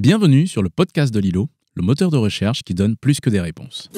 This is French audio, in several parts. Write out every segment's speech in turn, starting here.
Bienvenue sur le podcast de Lilo, le moteur de recherche qui donne plus que des réponses.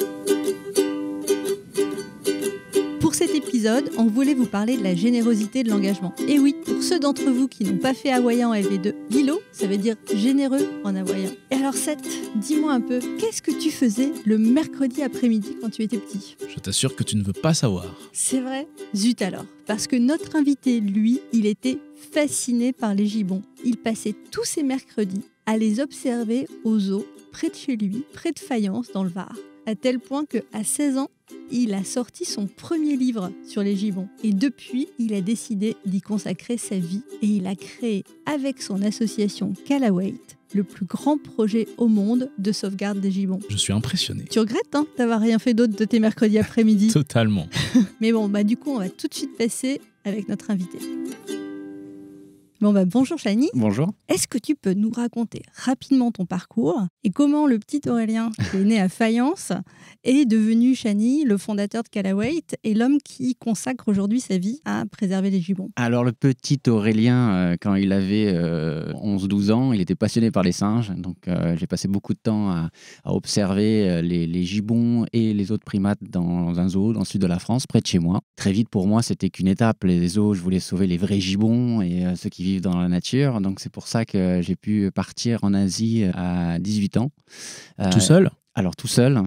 Pour cet épisode, on voulait vous parler de la générosité de l'engagement. Et oui, pour ceux d'entre vous qui n'ont pas fait hawaïen en LV2, Lilo, ça veut dire généreux en hawaïen. Et alors Seth, dis-moi un peu, qu'est-ce que tu faisais le mercredi après-midi quand tu étais petit ? Je t'assure que tu ne veux pas savoir. C'est vrai ? Zut alors. Parce que notre invité, lui, il était fasciné par les gibbons. Il passait tous ses mercredis à les observer au zoo, près de chez lui, près de Fayence, dans le Var. À tel point qu'à 16 ans, il a sorti son premier livre sur les gibbons. Et depuis, il a décidé d'y consacrer sa vie. Et il a créé, avec son association Kalawait, le plus grand projet au monde de sauvegarde des gibbons. Je suis impressionné. Tu regrettes d'avoir rien fait d'autre de tes mercredis après-midi ? Totalement. Mais bon, du coup, on va tout de suite passer avec notre invité. Bonjour Chani. Bonjour. Est-ce que tu peux nous raconter rapidement ton parcours et comment le petit Aurélien, qui est né à Fayence, est devenu Chani, le fondateur de Kalawait et l'homme qui consacre aujourd'hui sa vie à préserver les gibbons ? Alors le petit Aurélien, quand il avait 11-12 ans, il était passionné par les singes. Donc j'ai passé beaucoup de temps à observer les gibbons et les autres primates dans un zoo dans le sud de la France, près de chez moi. Très vite pour moi, c'était qu'une étape. Les zoos, je voulais sauver les vrais gibbons et ceux qui vivent dans la nature. Donc c'est pour ça que j'ai pu partir en Asie à 18 ans. Tout seul ? Alors tout seul,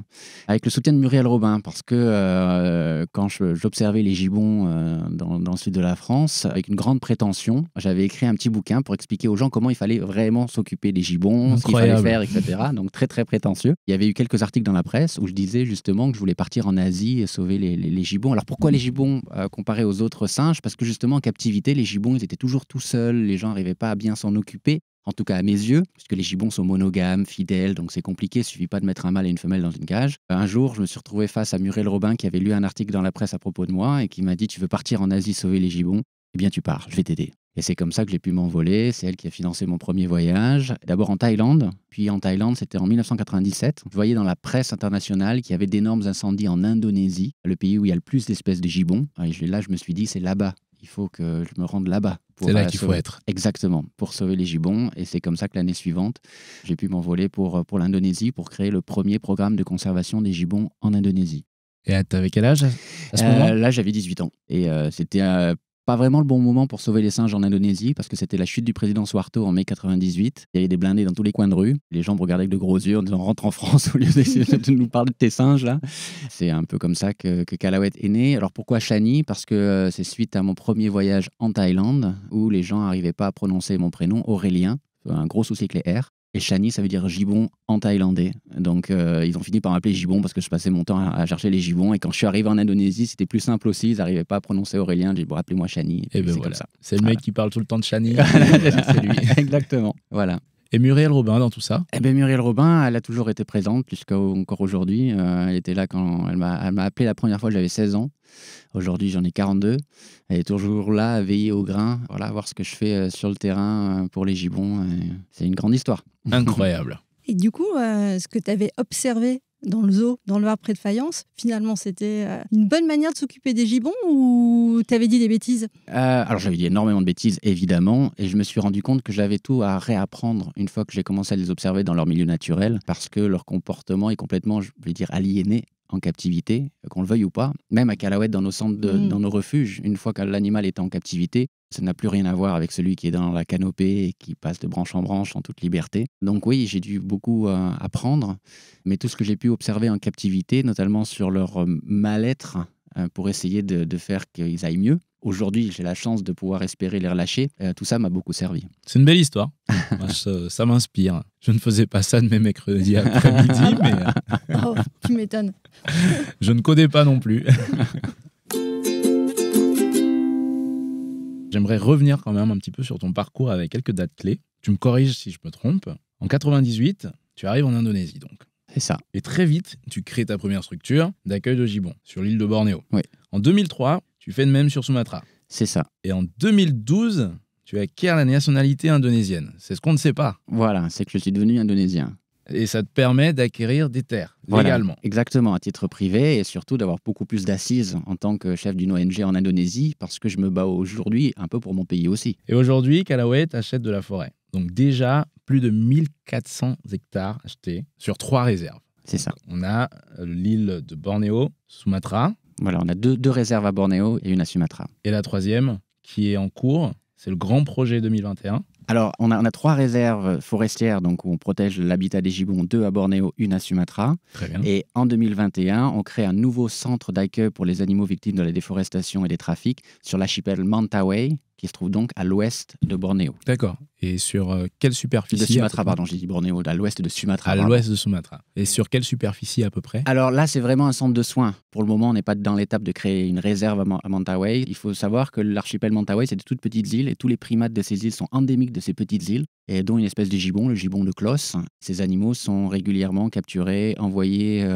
avec le soutien de Muriel Robin, parce que quand j'observais les gibbons dans le sud de la France, avec une grande prétention, j'avais écrit un petit bouquin pour expliquer aux gens comment il fallait vraiment s'occuper des gibbons, ce qu'il fallait faire, etc. Donc très très prétentieux. Il y avait eu quelques articles dans la presse où je disais justement que je voulais partir en Asie et sauver les gibbons. Alors pourquoi les gibbons comparés aux autres singes ? Parce que justement en captivité, les gibbons ils étaient toujours tout seuls, les gens n'arrivaient pas à bien s'en occuper. En tout cas à mes yeux, puisque les gibbons sont monogames, fidèles, donc c'est compliqué, il ne suffit pas de mettre un mâle et une femelle dans une cage. Un jour, je me suis retrouvé face à Muriel Robin qui avait lu un article dans la presse à propos de moi et qui m'a dit « Tu veux partir en Asie sauver les gibbons ? Eh bien tu pars, je vais t'aider ». Et c'est comme ça que j'ai pu m'envoler, c'est elle qui a financé mon premier voyage, d'abord en Thaïlande, puis en Thaïlande c'était en 1997. Je voyais dans la presse internationale qu'il y avait d'énormes incendies en Indonésie, le pays où il y a le plus d'espèces de gibbons. Et là je me suis dit c'est là-bas. Il faut que je me rende là-bas. C'est là qu'il faut être. Exactement, pour sauver les gibbons. Et c'est comme ça que l'année suivante, j'ai pu m'envoler pour l'Indonésie pour créer le premier programme de conservation des gibbons en Indonésie. Et t'avais quel âge à ce moment ? Là, j'avais 18 ans. Et c'était pas vraiment le bon moment pour sauver les singes en Indonésie parce que c'était la chute du président Suharto en mai 98. Il y avait des blindés dans tous les coins de rue. Les gens me regardaient avec de gros yeux en disant « Rentre en France au lieu de nous parler de tes singes là ». C'est un peu comme ça que Kalawait est né. Alors pourquoi Chani ? Parce que c'est suite à mon premier voyage en Thaïlande où les gens n'arrivaient pas à prononcer mon prénom, Aurélien, un gros souci avec les R. Et Chani, ça veut dire gibbon en thaïlandais. Donc, ils ont fini par m'appeler gibbon parce que je passais mon temps à chercher les gibbons. Et quand je suis arrivé en Indonésie, c'était plus simple aussi. Ils n'arrivaient pas à prononcer Aurélien. J'ai dit, bon, appelez-moi Chani. Et ben c'est voilà. comme ça. C'est le mec qui parle tout le temps de Chani. C'est lui. Exactement. Voilà. Et Muriel Robin dans tout ça ? Eh bien, Muriel Robin, elle a toujours été présente jusqu'à encore aujourd'hui. Elle était là quand elle m'a appelé la première fois, j'avais 16 ans. Aujourd'hui, j'en ai 42. Elle est toujours là à veiller au grain, voilà, à voir ce que je fais sur le terrain pour les gibbons. C'est une grande histoire. Incroyable. Et du coup, ce que tu avais observé dans le zoo, dans le Var près de Fayence, finalement, c'était une bonne manière de s'occuper des gibbons ou tu avais dit des bêtises ? Alors, j'avais dit énormément de bêtises, évidemment, et je me suis rendu compte que j'avais tout à réapprendre une fois que j'ai commencé à les observer dans leur milieu naturel, parce que leur comportement est complètement, je vais dire, aliéné en captivité, qu'on le veuille ou pas. Même à Kalawait, dans nos centres, dans nos refuges, une fois que l'animal est en captivité, ça n'a plus rien à voir avec celui qui est dans la canopée et qui passe de branche en branche en toute liberté. Donc oui, j'ai dû beaucoup apprendre, mais tout ce que j'ai pu observer en captivité, notamment sur leur mal-être, pour essayer de faire qu'ils aillent mieux. Aujourd'hui, j'ai la chance de pouvoir espérer les relâcher. Tout ça m'a beaucoup servi. C'est une belle histoire. Moi, ça m'inspire. Je ne faisais pas ça de mes mercredis après-midi, mais... Oh, tu m'étonnes. Je ne codais pas non plus. J'aimerais revenir quand même un petit peu sur ton parcours avec quelques dates clés. Tu me corriges si je me trompe. En 98, tu arrives en Indonésie donc. C'est ça. Et très vite, tu crées ta première structure d'accueil de gibbons sur l'île de Bornéo. Oui. En 2003, tu fais de même sur Sumatra. C'est ça. Et en 2012, tu acquiers la nationalité indonésienne. C'est ce qu'on ne sait pas. Voilà, c'est que je suis devenu indonésien. Et ça te permet d'acquérir des terres, légalement. Voilà, exactement, à titre privé, et surtout d'avoir beaucoup plus d'assises en tant que chef d'une ONG en Indonésie, parce que je me bats aujourd'hui un peu pour mon pays aussi. Et aujourd'hui, Kalawait achète de la forêt. Donc déjà, plus de 1400 hectares achetés sur 3 réserves. C'est ça. On a l'île de Bornéo, Sumatra, Voilà, on a deux réserves à Bornéo et une à Sumatra. et la troisième qui est en cours, c'est le grand projet 2021. Alors, on a 3 réserves forestières, donc où on protège l'habitat des gibbons, 2 à Bornéo, une à Sumatra. Très bien. Et en 2021, on crée un nouveau centre d'accueil pour les animaux victimes de la déforestation et des trafics sur l'archipel Mentawai, qui se trouve donc à l'ouest de Bornéo. D'accord. Et sur quelle superficie De Sumatra, pardon, j'ai dit Bornéo, à l'ouest de Sumatra. À pardon. l'ouest de Sumatra. Et sur quelle superficie à peu près? Alors là, c'est vraiment un centre de soins. Pour le moment, on n'est pas dans l'étape de créer une réserve à Mentawai. Il faut savoir que l'archipel Mentawai, c'est de toutes petites îles et tous les primates de ces îles sont endémiques de ces petites îles, et dont une espèce de gibbon, le gibbon de Clos. Ces animaux sont régulièrement capturés, envoyés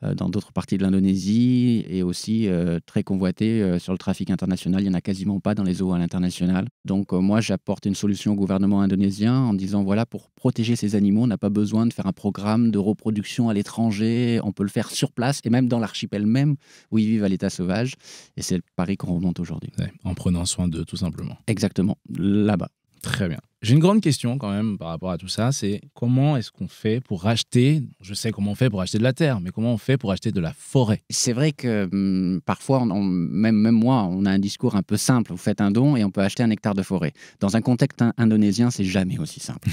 dans d'autres parties de l'Indonésie et aussi très convoités sur le trafic international. Il n'y en a quasiment pas dans les eaux à l'international. Donc moi, j'apporte une solution au gouvernement indonésien en disant, voilà, pour protéger ces animaux, on n'a pas besoin de faire un programme de reproduction à l'étranger. On peut le faire sur place et même dans l'archipel même où ils vivent à l'état sauvage. Et c'est le pari qu'on remonte aujourd'hui. Ouais, en prenant soin d'eux, tout simplement. Exactement, là-bas. Très bien. J'ai une grande question quand même par rapport à tout ça, c'est comment est-ce qu'on fait pour racheter, je sais comment on fait pour acheter de la terre, mais comment on fait pour acheter de la forêt? C'est vrai que parfois, même moi, on a un discours un peu simple. Vous faites un don et on peut acheter 1 hectare de forêt. Dans un contexte indonésien, c'est jamais aussi simple.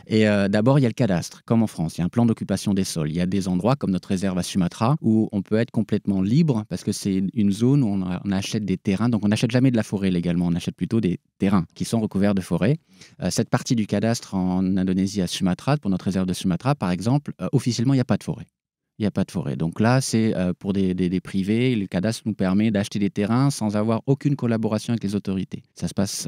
Et d'abord, il y a le cadastre, comme en France. Il y a un plan d'occupation des sols. Il y a des endroits, comme notre réserve à Sumatra, où on peut être complètement libre parce que c'est une zone où on achète des terrains. Donc, on n'achète jamais de la forêt légalement. On achète plutôt des terrains qui sont recouverts de forêt. Cette partie du cadastre en Indonésie à Sumatra, pour notre réserve de Sumatra, par exemple, officiellement, il n'y a pas de forêt. Il n'y a pas de forêt. Donc là, c'est pour des privés. Le cadastre nous permet d'acheter des terrains sans avoir aucune collaboration avec les autorités. Ça se passe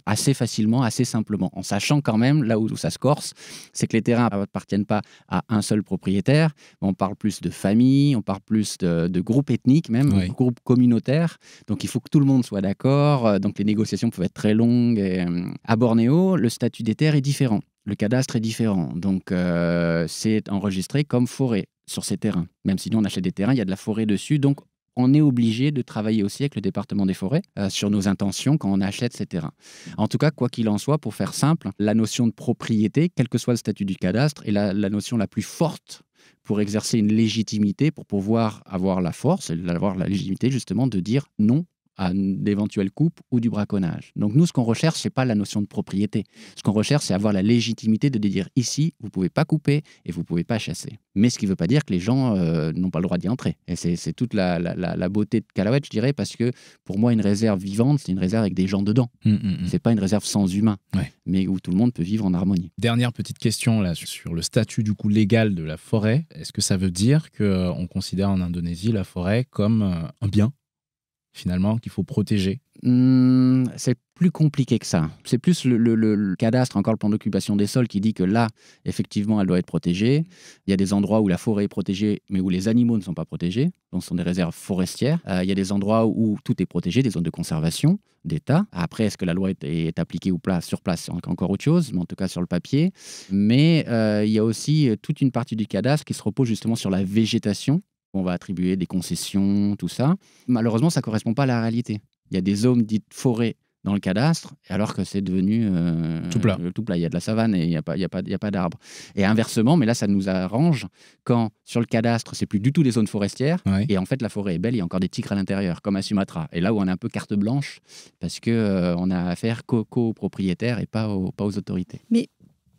assez facilement, assez simplement. En sachant quand même, là où ça se corse, c'est que les terrains n'appartiennent pas à un seul propriétaire. On parle plus de famille, on parle plus de groupes ethniques même, Oui. groupes communautaires. Donc il faut que tout le monde soit d'accord. Donc les négociations peuvent être très longues. Et, à Bornéo, le statut des terres est différent. Le cadastre est différent. Donc c'est enregistré comme forêt sur ces terrains. Même si nous, on achète des terrains, il y a de la forêt dessus. Donc, on est obligé de travailler aussi avec le département des forêts sur nos intentions quand on achète ces terrains. En tout cas, quoi qu'il en soit, pour faire simple, la notion de propriété, quel que soit le statut du cadastre, est la notion la plus forte pour exercer une légitimité, pour pouvoir avoir la force, avoir la légitimité justement de dire non à d'éventuelles coupes ou du braconnage. Donc nous, ce qu'on recherche, ce n'est pas la notion de propriété. Ce qu'on recherche, c'est avoir la légitimité de dire ici, vous ne pouvez pas couper et vous ne pouvez pas chasser. Mais ce qui ne veut pas dire que les gens n'ont pas le droit d'y entrer. Et c'est toute la beauté de Calauet, je dirais, parce que pour moi, une réserve vivante, c'est une réserve avec des gens dedans. C'est pas une réserve sans humains, mais où tout le monde peut vivre en harmonie. Dernière petite question là, sur le statut du coup légal de la forêt. Est-ce que ça veut dire qu'on considère en Indonésie la forêt comme un bien finalement, qu'il faut protéger? C'est plus compliqué que ça. C'est plus le cadastre, encore le plan d'occupation des sols, qui dit que là, effectivement, elle doit être protégée. Il y a des endroits où la forêt est protégée, mais où les animaux ne sont pas protégés. Donc, ce sont des réserves forestières. Il y a des endroits où tout est protégé, des zones de conservation d'État. Après, est-ce que la loi est appliquée ou pas sur place? C'est encore autre chose, mais en tout cas sur le papier. Mais il y a aussi toute une partie du cadastre qui se repose justement sur la végétation. On va attribuer des concessions, tout ça. Malheureusement, ça ne correspond pas à la réalité. Il y a des zones dites forêts dans le cadastre, alors que c'est devenu tout plat. Il y a de la savane et il n'y a pas d'arbres. Et inversement, mais là, ça nous arrange quand sur le cadastre, c'est plus du tout des zones forestières. Ouais. Et en fait, la forêt est belle, il y a encore des tigres à l'intérieur, comme à Sumatra. Et là où on a un peu carte blanche, parce qu'on a affaire qu'aux propriétaires et pas aux autorités. Mais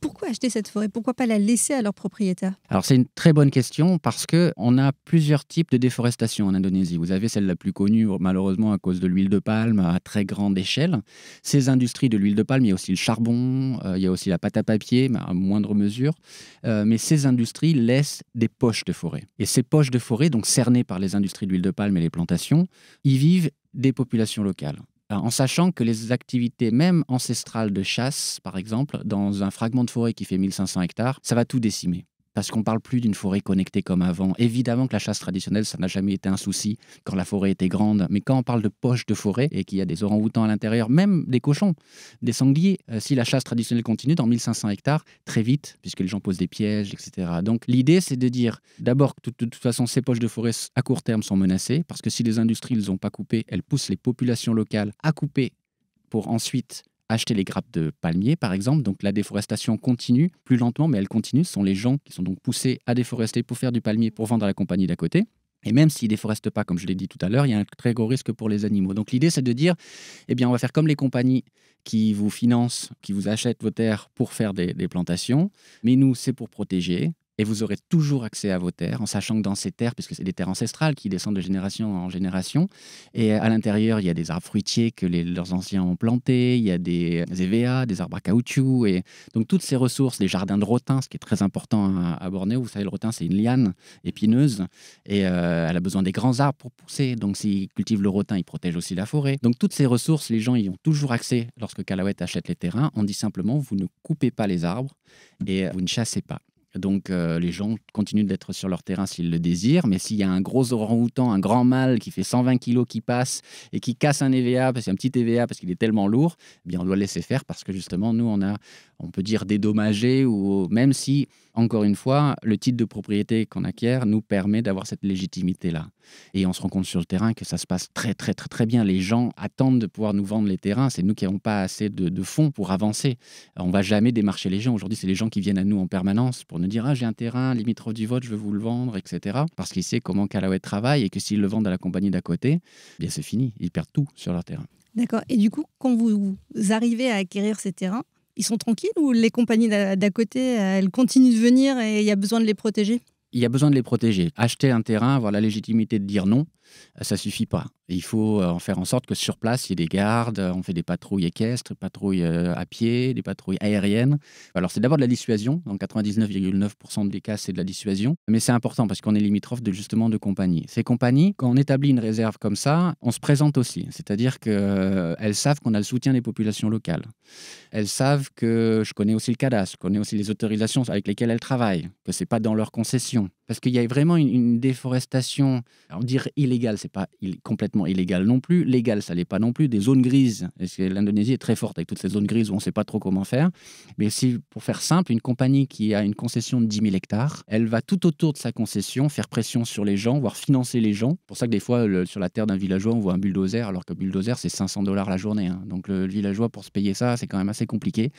pourquoi acheter cette forêt? Pourquoi pas la laisser à leurs propriétaires? Alors, c'est une très bonne question parce qu'on a plusieurs types de déforestation en Indonésie. Vous avez celle la plus connue, malheureusement, à cause de l'huile de palme à très grande échelle. Ces industries de l'huile de palme, il y a aussi le charbon, il y a aussi la pâte à papier, mais à moindre mesure. Mais ces industries laissent des poches de forêt. Et ces poches de forêt, donc cernées par les industries de l'huile de palme et les plantations, y vivent des populations locales. En sachant que les activités même ancestrales de chasse, par exemple, dans un fragment de forêt qui fait 1500 hectares, ça va tout décimer. Parce qu'on ne parle plus d'une forêt connectée comme avant. Évidemment que la chasse traditionnelle, ça n'a jamais été un souci quand la forêt était grande. Mais quand on parle de poches de forêt et qu'il y a des orang-outans à l'intérieur, même des cochons, des sangliers, si la chasse traditionnelle continue dans 1500 hectares, très vite, puisque les gens posent des pièges, etc. Donc l'idée, c'est de dire, d'abord, que de toute façon, ces poches de forêt à court terme sont menacées, parce que si les industries ne les ont pas coupées, elles poussent les populations locales à couper pour ensuite acheter les grappes de palmiers, par exemple. Donc la déforestation continue, plus lentement, mais elle continue. Ce sont les gens qui sont donc poussés à déforester pour faire du palmier, pour vendre à la compagnie d'à côté. Et même s'ils ne déforestent pas, comme je l'ai dit tout à l'heure, il y a un très gros risque pour les animaux. Donc l'idée, c'est de dire, eh bien, on va faire comme les compagnies qui vous financent, qui vous achètent vos terres pour faire des plantations. Mais nous, c'est pour protéger. Et vous aurez toujours accès à vos terres, en sachant que dans ces terres, puisque c'est des terres ancestrales qui descendent de génération en génération, et à l'intérieur, il y a des arbres fruitiers que leurs anciens ont plantés, il y a des EVA, des arbres à caoutchouc, et donc toutes ces ressources, des jardins de rotin, ce qui est très important à Bornéo. Vous savez, le rotin, c'est une liane épineuse, et elle a besoin des grands arbres pour pousser. Donc s'ils cultivent le rotin, ils protègent aussi la forêt. Donc toutes ces ressources, les gens y ont toujours accès lorsque Callawet achète les terrains. On dit simplement, vous ne coupez pas les arbres et vous ne chassez pas. Donc les gens continuent d'être sur leur terrain s'ils le désirent, mais s'il y a un gros orang-outan, un grand mâle qui fait 120 kilos qui passe et qui casse un EVA, parce qu'il y a un petit EVA parce qu'il est tellement lourd, eh bien on doit le laisser faire parce que justement nous on peut dire dédommagé, ou même si, encore une fois, le titre de propriété qu'on acquiert nous permet d'avoir cette légitimité-là. Et on se rend compte sur le terrain que ça se passe très, très, très, très bien. Les gens attendent de pouvoir nous vendre les terrains. C'est nous qui n'avons pas assez de fonds pour avancer. On ne va jamais démarcher les gens. Aujourd'hui, c'est les gens qui viennent à nous en permanence pour nous dire « Ah, j'ai un terrain limitrophe du vôtre, je veux vous le vendre, etc. » Parce qu'ils savent comment Callawet travaille et que s'ils le vendent à la compagnie d'à côté, eh bien c'est fini. Ils perdent tout sur leur terrain. D'accord. Et du coup, quand vous arrivez à acquérir ces terrains, ils sont tranquilles ou les compagnies d'à côté, elles continuent de venir et il y a besoin de les protéger ? Il y a besoin de les protéger. Acheter un terrain, avoir la légitimité de dire non, ça ne suffit pas. Il faut en faire en sorte que sur place, il y ait des gardes, on fait des patrouilles équestres, patrouilles à pied, des patrouilles aériennes. Alors, c'est d'abord de la dissuasion. Dans 99,9% des cas, c'est de la dissuasion. Mais c'est important parce qu'on est limitrophe justement de compagnies. Ces compagnies, quand on établit une réserve comme ça, on se présente aussi. C'est-à-dire qu'elles savent qu'on a le soutien des populations locales. Elles savent que je connais aussi le cadastre, je connais aussi les autorisations avec lesquelles elles travaillent, que ce n'est pas dans leur concession. Parce qu'il y a vraiment une déforestation, alors dire illégale, ce n'est pas complètement illégal non plus, légal, ça ne l'est pas non plus, des zones grises. L'Indonésie est très forte avec toutes ces zones grises où on ne sait pas trop comment faire. Mais si, pour faire simple, une compagnie qui a une concession de 10 000 hectares, elle va tout autour de sa concession faire pression sur les gens, voire financer les gens. C'est pour ça que des fois, sur la terre d'un villageois, on voit un bulldozer, alors que le bulldozer, c'est $500 la journée. Donc le villageois, pour se payer ça, c'est quand même assez compliqué.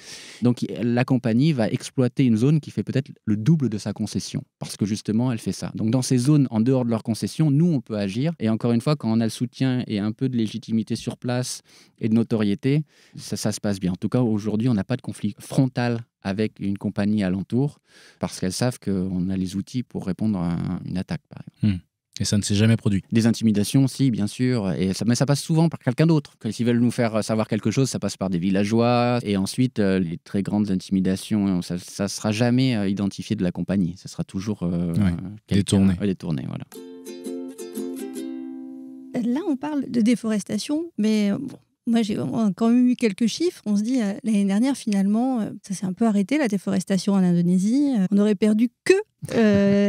Donc la compagnie va exploiter une zone qui fait peut-être le double de sa concession, parce que justement, elle fait ça. Donc dans ces zones en dehors de leur concession, nous, on peut agir. Et encore une fois, quand on a le soutien et un peu de légitimité sur place et de notoriété, ça se passe bien. En tout cas, aujourd'hui, on n'a pas de conflit frontal avec une compagnie alentour, parce qu'elles savent qu'on a les outils pour répondre à une attaque, par exemple. Et ça ne s'est jamais produit. Des intimidations, si, bien sûr. Mais ça passe souvent par quelqu'un d'autre. S'ils veulent nous faire savoir quelque chose, ça passe par des villageois. Et ensuite, les très grandes intimidations, ça ne sera jamais identifié de la compagnie. Ça sera toujours détourné. Détourné, voilà. Là, on parle de déforestation, mais bon, moi, j'ai quand même eu quelques chiffres. On se dit, l'année dernière, finalement, ça s'est un peu arrêté, la déforestation en Indonésie. On aurait perdu que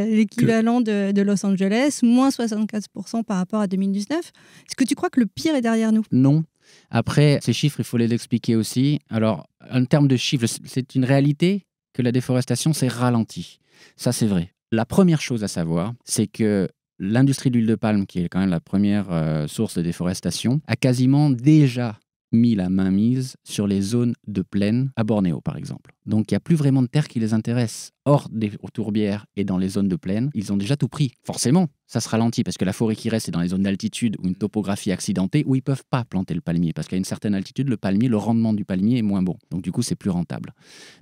l'équivalent de Los Angeles, moins 64% par rapport à 2019. Est-ce que tu crois que le pire est derrière nous ? Non. Après, ces chiffres, il faut les expliquer aussi. Alors, en termes de chiffres, c'est une réalité que la déforestation s'est ralentie. Ça, c'est vrai. La première chose à savoir, c'est que l'industrie de l'huile de palme, qui est quand même la première source de déforestation, a quasiment déjà mis la main mise sur les zones de plaine à Bornéo, par exemple. Donc, il n'y a plus vraiment de terre qui les intéresse. Hors des tourbières et dans les zones de plaine, ils ont déjà tout pris. Forcément, ça se ralentit parce que la forêt qui reste, c'est dans les zones d'altitude ou une topographie accidentée où ils ne peuvent pas planter le palmier parce qu'à une certaine altitude, le rendement du palmier est moins bon. Donc, du coup, c'est plus rentable.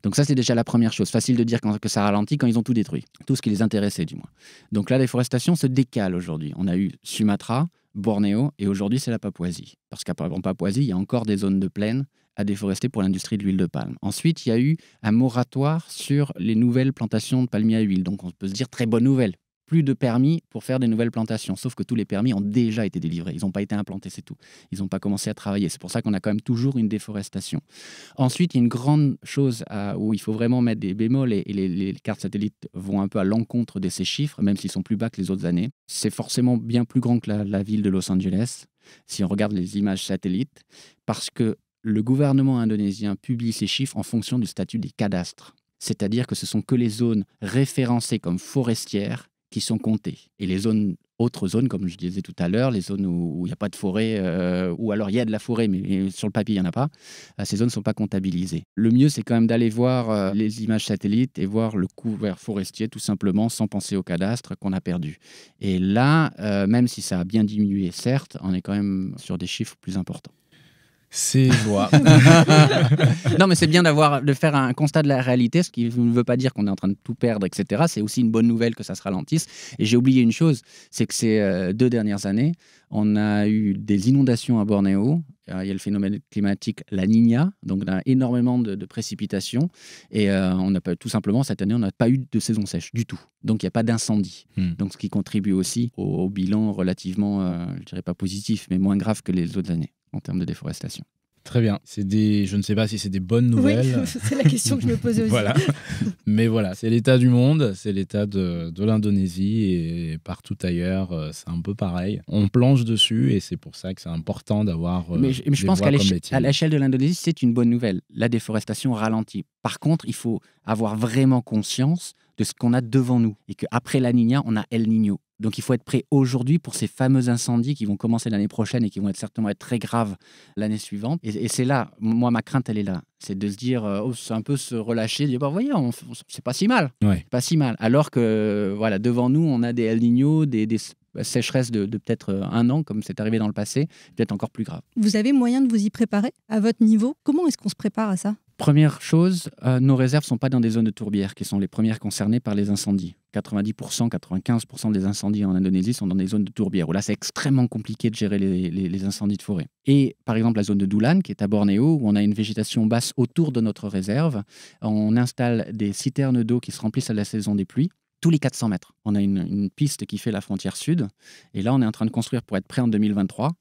Donc, ça, c'est déjà la première chose. Facile de dire que ça ralentit quand ils ont tout détruit. Tout ce qui les intéressait, du moins. Donc, la déforestation se décale aujourd'hui. On a eu Sumatra, Bornéo, et aujourd'hui, c'est la Papouasie. Parce qu'en Papouasie, il y a encore des zones de plaine à déforester pour l'industrie de l'huile de palme. Ensuite, il y a eu un moratoire sur les nouvelles plantations de palmiers à huile. Donc, on peut se dire très bonne nouvelle. Plus de permis pour faire des nouvelles plantations. Sauf que tous les permis ont déjà été délivrés. Ils n'ont pas été implantés, c'est tout. Ils n'ont pas commencé à travailler. C'est pour ça qu'on a quand même toujours une déforestation. Ensuite, il y a une grande chose où il faut vraiment mettre des bémols et les cartes satellites vont un peu à l'encontre de ces chiffres, même s'ils sont plus bas que les autres années. C'est forcément bien plus grand que la ville de Los Angeles, si on regarde les images satellites, parce que le gouvernement indonésien publie ces chiffres en fonction du statut des cadastres. C'est-à-dire que ce sont que les zones référencées comme forestières qui sont comptées. Et les zones Autre zone, comme je disais tout à l'heure, les zones où il n'y a pas de forêt, ou alors il y a de la forêt, mais sur le papier, il n'y en a pas, ces zones ne sont pas comptabilisées. Le mieux, c'est quand même d'aller voir les images satellites et voir le couvert forestier, tout simplement, sans penser au cadastre qu'on a perdu. Et là, même si ça a bien diminué, certes, on est quand même sur des chiffres plus importants. C'est joie. Non, mais c'est bien de faire un constat de la réalité, ce qui ne veut pas dire qu'on est en train de tout perdre, etc. C'est aussi une bonne nouvelle que ça se ralentisse. Et j'ai oublié une chose, c'est que ces 2 dernières années, on a eu des inondations à Bornéo. Il y a le phénomène climatique La Niña, donc on a énormément de précipitations. Et on n'a pas, tout simplement, cette année, on n'a pas eu de saison sèche du tout. Donc il n'y a pas d'incendie. Donc ce qui contribue aussi au bilan relativement, je dirais pas positif, mais moins grave que les autres années en termes de déforestation. Très bien. Je ne sais pas si c'est des bonnes nouvelles. Oui, c'est la question que je me posais aussi. Voilà. Mais voilà, c'est l'état du monde, c'est l'état de l'Indonésie et partout ailleurs, c'est un peu pareil. On planche dessus et c'est pour ça que c'est important d'avoir mais je pense qu'à l'échelle de l'Indonésie, c'est une bonne nouvelle. La déforestation ralentit. Par contre, il faut avoir vraiment conscience de ce qu'on a devant nous et qu'après La Niña, on a El Niño. Donc il faut être prêt aujourd'hui pour ces fameux incendies qui vont commencer l'année prochaine et qui vont certainement être très graves l'année suivante. Et c'est là, moi ma crainte elle est là, c'est de se dire, c'est un peu se relâcher, de dire, voyez, c'est pas si mal, pas si mal. Alors que voilà, devant nous on a des El Niño, des sécheresses de peut-être 1 an comme c'est arrivé dans le passé, peut-être encore plus grave. Vous avez moyen de vous y préparer à votre niveau? Comment est-ce qu'on se prépare à ça? Première chose, nos réserves ne sont pas dans des zones de tourbières qui sont les premières concernées par les incendies. 90%, 95% des incendies en Indonésie sont dans des zones de tourbières où là c'est extrêmement compliqué de gérer les incendies de forêt. Et par exemple la zone de Dulan qui est à Bornéo où on a une végétation basse autour de notre réserve, on installe des citernes d'eau qui se remplissent à la saison des pluies. Tous les 400 mètres. On a une piste qui fait la frontière sud et là on est en train de construire pour être prêt en 2023.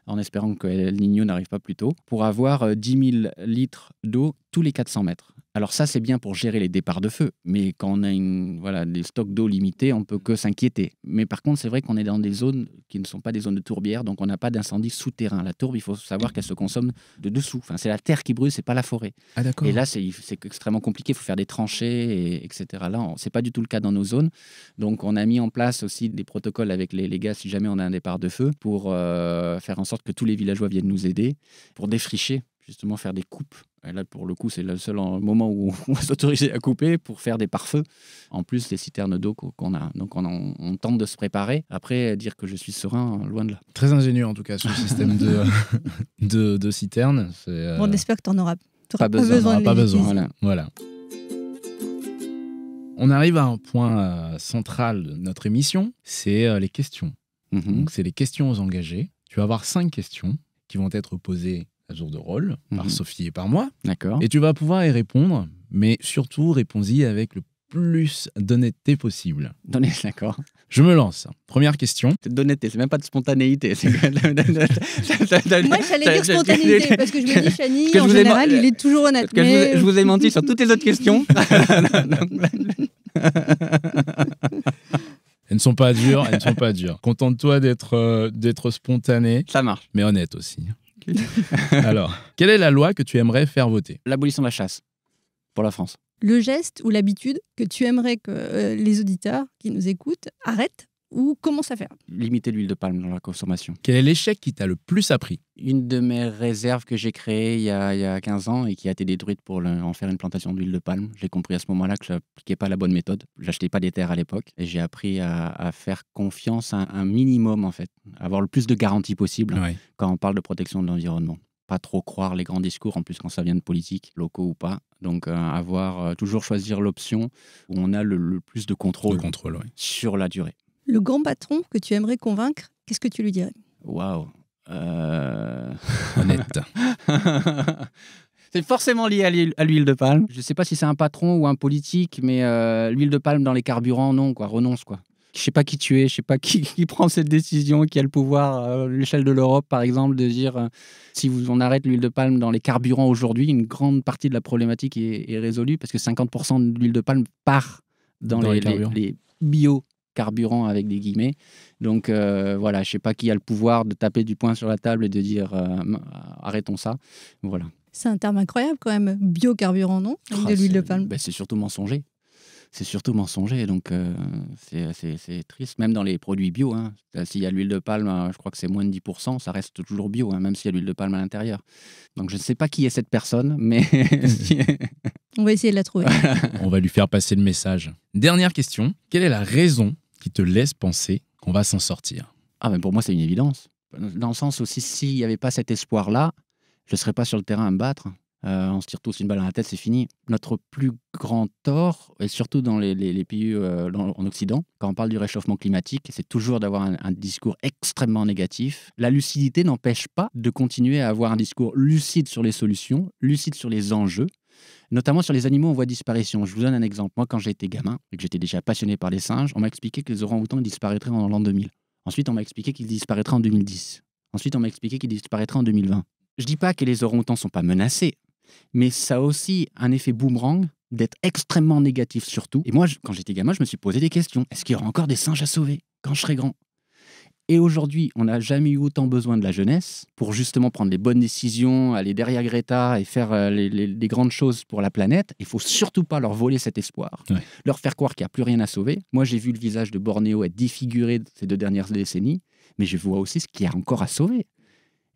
En espérant que El Niño n'arrive pas plus tôt, pour avoir 10 000 litres d'eau tous les 400 mètres. Alors ça, c'est bien pour gérer les départs de feu, mais quand on a des stocks d'eau limités, on ne peut que s'inquiéter. Mais par contre, c'est vrai qu'on est dans des zones qui ne sont pas des zones de tourbière, donc on n'a pas d'incendie souterrain. La tourbe, il faut savoir qu'elle se consomme de dessous. Enfin, c'est la terre qui brûle, c'est pas la forêt. Ah, d'accord. Et là, c'est extrêmement compliqué, il faut faire des tranchées, etc. Là, ce n'est pas du tout le cas dans nos zones. Donc on a mis en place aussi des protocoles avec les gars si jamais on a un départ de feu, pour faire en sorte que tous les villageois viennent nous aider, pour défricher, justement faire des coupes. Et là, pour le coup, c'est le seul moment où on va s'autoriser à couper pour faire des pare-feux, en plus des citernes d'eau qu'on a. Donc, on tente de se préparer. Après, dire que je suis serein, loin de là. Très ingénieux, en tout cas, ce système de citernes. On espère que tu n'en auras pas besoin. Pas besoin. Voilà. On arrive à un point central de notre émission, c'est les questions. Donc, c'est les questions aux engagés. Tu vas avoir 5 questions qui vont être posées à jour de rôle, par Sophie et par moi. D'accord. Et tu vas pouvoir y répondre, mais surtout, réponds-y avec le plus d'honnêteté possible. D'accord. Je me lance. Première question. C'est d'honnêteté, c'est même pas de spontanéité. Moi, j'allais dire spontanéité, parce que je me dis, Chani, en général, il est toujours honnête. Je vous ai menti sur toutes les autres questions. Elles ne sont pas dures, Contente-toi d'être spontané. Ça marche. Mais honnête aussi. Alors, quelle est la loi que tu aimerais faire voter? L'abolition de la chasse pour la France. Le geste ou l'habitude que tu aimerais que les auditeurs qui nous écoutent arrêtent ou commencent à faire? Limiter l'huile de palme dans la consommation. Quel est l'échec qui t'a le plus appris? Une de mes réserves que j'ai créées il y a 15 ans et qui a été détruite pour en faire une plantation d'huile de palme. J'ai compris à ce moment-là que je n'appliquais pas la bonne méthode. J'achetais pas des terres à l'époque et j'ai appris à faire confiance à un minimum, en fait. Avoir le plus de garanties possible quand on parle de protection de l'environnement. Pas trop croire les grands discours, en plus quand ça vient de politiques, locaux ou pas. Donc toujours choisir l'option où on a le plus de contrôle, sur la durée. Le grand patron que tu aimerais convaincre, qu'est-ce que tu lui dirais? Waouh. Honnête. C'est forcément lié à l'huile de palme. Je ne sais pas si c'est un patron ou un politique, mais l'huile de palme dans les carburants, non, renonce, quoi. Je ne sais pas qui tu es, je ne sais pas qui prend cette décision, qui a le pouvoir à l'échelle de l'Europe, par exemple, de dire si on arrête l'huile de palme dans les carburants aujourd'hui, une grande partie de la problématique est résolue parce que 50% de l'huile de palme part dans les bio-carburants avec des guillemets. Donc je ne sais pas qui a le pouvoir de taper du poing sur la table et de dire arrêtons ça. Voilà. C'est un terme incroyable quand même, biocarburant, non? Avec de l'huile de palme. C'est surtout mensonger. c'est surtout mensonger. Donc, c'est triste. Même dans les produits bio, hein. S'il y a l'huile de palme, je crois que c'est moins de 10%, ça reste toujours bio, hein, même s'il y a l'huile de palme à l'intérieur. Donc, je ne sais pas qui est cette personne, mais... On va essayer de la trouver. On va lui faire passer le message. Dernière question. Quelle est la raison qui te laisse penser qu'on va s'en sortir? Ah, mais pour moi, c'est une évidence. Dans le sens aussi, s'il n'y avait pas cet espoir-là, je ne serais pas sur le terrain à me battre. On se tire tous une balle dans la tête, c'est fini. Notre plus grand tort, et surtout dans les pays en Occident, quand on parle du réchauffement climatique, c'est toujours d'avoir un discours extrêmement négatif. La lucidité n'empêche pas de continuer à avoir un discours lucide sur les solutions, lucide sur les enjeux, notamment sur les animaux en voie de disparition. Je vous donne un exemple. Moi, quand j'étais gamin et que j'étais déjà passionné par les singes, on m'a expliqué que les orang-outans disparaîtraient en l'an 2000. Ensuite, on m'a expliqué qu'ils disparaîtraient en 2010. Ensuite, on m'a expliqué qu'ils disparaîtraient en 2020. Je ne dis pas que les orang-outans ne sont pas menacés, mais ça a aussi un effet boomerang d'être extrêmement négatif sur tout. Et moi, quand j'étais gamin, je me suis posé des questions. Est-ce qu'il y aura encore des singes à sauver quand je serai grand? Et aujourd'hui, on n'a jamais eu autant besoin de la jeunesse pour justement prendre les bonnes décisions, aller derrière Greta et faire les grandes choses pour la planète. Il ne faut surtout pas leur voler cet espoir, leur faire croire qu'il n'y a plus rien à sauver. Moi, j'ai vu le visage de Bornéo être défiguré ces 2 dernières décennies, mais je vois aussi ce qu'il y a encore à sauver.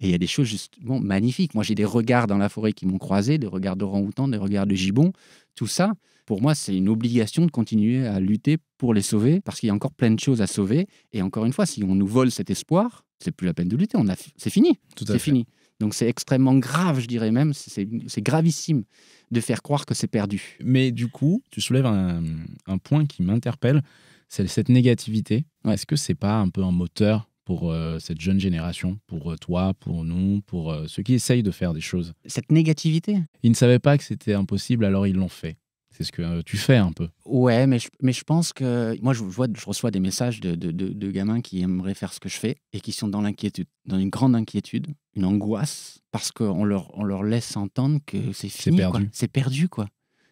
Et il y a des choses justement magnifiques. Moi, j'ai des regards dans la forêt qui m'ont croisé, des regards d'orang-outans, des regards de gibbon. Tout ça, pour moi, c'est une obligation de continuer à lutter pour les sauver parce qu'il y a encore plein de choses à sauver. Et encore une fois, si on nous vole cet espoir, c'est plus la peine de lutter. C'est fini. C'est fini. Donc, c'est extrêmement grave, je dirais même. C'est gravissime de faire croire que c'est perdu. Mais du coup, tu soulèves un point qui m'interpelle, c'est cette négativité. Ouais. Est-ce que c'est pas un peu un moteur pour cette jeune génération, pour toi, pour nous, pour ceux qui essayent de faire des choses? Cette négativité? Ils ne savaient pas que c'était impossible, alors ils l'ont fait. C'est ce que tu fais un peu. Ouais, mais je pense que... Moi, je reçois des messages de gamins qui aimeraient faire ce que je fais et qui sont dans l'inquiétude, dans une grande inquiétude, une angoisse, parce qu'on leur laisse entendre que c'est fini. C'est perdu. C'est perdu, quoi.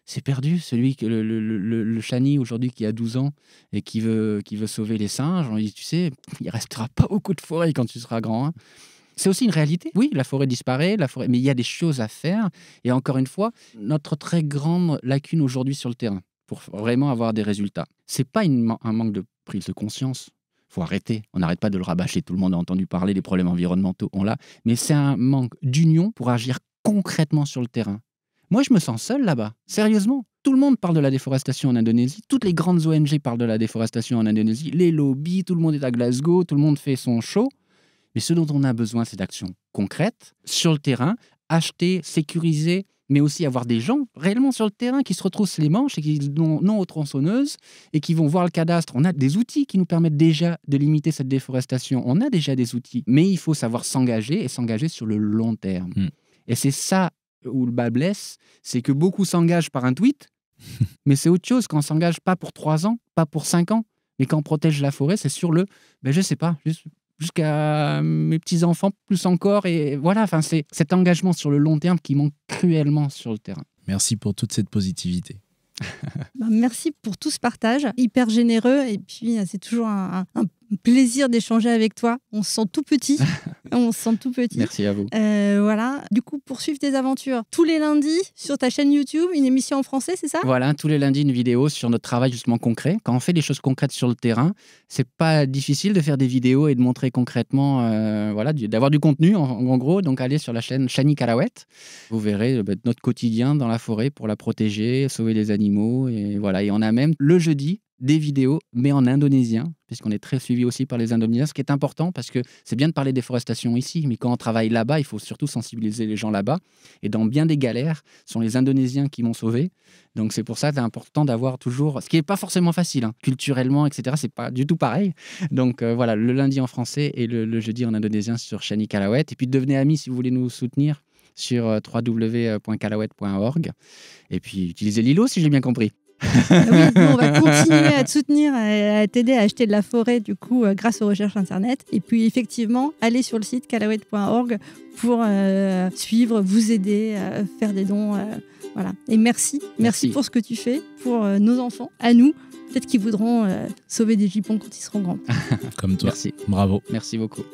C'est perdu. Celui que le Chani aujourd'hui qui a 12 ans et qui veut sauver les singes, on lui dit, tu sais, il restera pas beaucoup de forêt quand tu seras grand. Hein. C'est aussi une réalité. Oui, la forêt disparaît, mais il y a des choses à faire. Et encore une fois, notre très grande lacune aujourd'hui sur le terrain pour vraiment avoir des résultats, c'est pas un manque de prise de conscience. Il faut arrêter. On n'arrête pas de le rabâcher. Tout le monde a entendu parler des problèmes environnementaux. On l'a. Mais c'est un manque d'union pour agir concrètement sur le terrain. Moi, je me sens seul là-bas. Sérieusement. Tout le monde parle de la déforestation en Indonésie. Toutes les grandes ONG parlent de la déforestation en Indonésie. Les lobbies, tout le monde est à Glasgow. Tout le monde fait son show. Mais ce dont on a besoin, c'est d'actions concrètes sur le terrain, acheter, sécuriser, mais aussi avoir des gens réellement sur le terrain qui se retroussent les manches et qui non aux tronçonneuses et qui vont voir le cadastre. On a des outils qui nous permettent déjà de limiter cette déforestation. On a déjà des outils, mais il faut savoir s'engager et s'engager sur le long terme. Et c'est ça où le bas blesse, c'est que beaucoup s'engagent par un tweet, mais c'est autre chose quand on ne s'engage pas pour 3 ans, pas pour 5 ans, mais quand on protège la forêt, c'est sur le, je ne sais pas, jusqu'à mes petits-enfants, plus encore. Et voilà, c'est cet engagement sur le long terme qui manque cruellement sur le terrain. Merci pour toute cette positivité. Merci pour tout ce partage, hyper généreux. Et puis, c'est toujours un plaisir d'échanger avec toi. On se sent tout petit. Merci à vous. Voilà. Du coup, poursuivre tes aventures tous les lundis sur ta chaîne YouTube, une émission en français, c'est ça? Voilà, tous les lundis, une vidéo sur notre travail justement concret. Quand on fait des choses concrètes sur le terrain, c'est pas difficile de faire des vidéos et de montrer concrètement, d'avoir du contenu en gros. Donc, allez sur la chaîne Chani Kalawet. Vous verrez notre quotidien dans la forêt pour la protéger, sauver les animaux. Et voilà. Et on a même le jeudi des vidéos, mais en indonésien, puisqu'on est très suivi aussi par les Indonésiens, ce qui est important, parce que c'est bien de parler de déforestation ici, mais quand on travaille là-bas, il faut surtout sensibiliser les gens là-bas. Et dans bien des galères, ce sont les Indonésiens qui m'ont sauvé. Donc c'est pour ça que c'est important d'avoir toujours, ce qui n'est pas forcément facile, hein, culturellement, etc., c'est pas du tout pareil. Donc voilà, le lundi en français et le jeudi en indonésien sur Chani Kalawet. Et puis devenez amis si vous voulez nous soutenir sur www.kalawet.org. Et puis utilisez Lilo si j'ai bien compris. Oui, on va continuer à te soutenir, à t'aider à acheter de la forêt du coup grâce aux recherches internet. Et puis effectivement, allez sur le site kalawet.org pour suivre, vous aider, faire des dons. Voilà. Et merci pour ce que tu fais pour nos enfants, à nous, peut-être qu'ils voudront sauver des gibbons quand ils seront grands. Comme toi. Merci. Bravo. Merci beaucoup.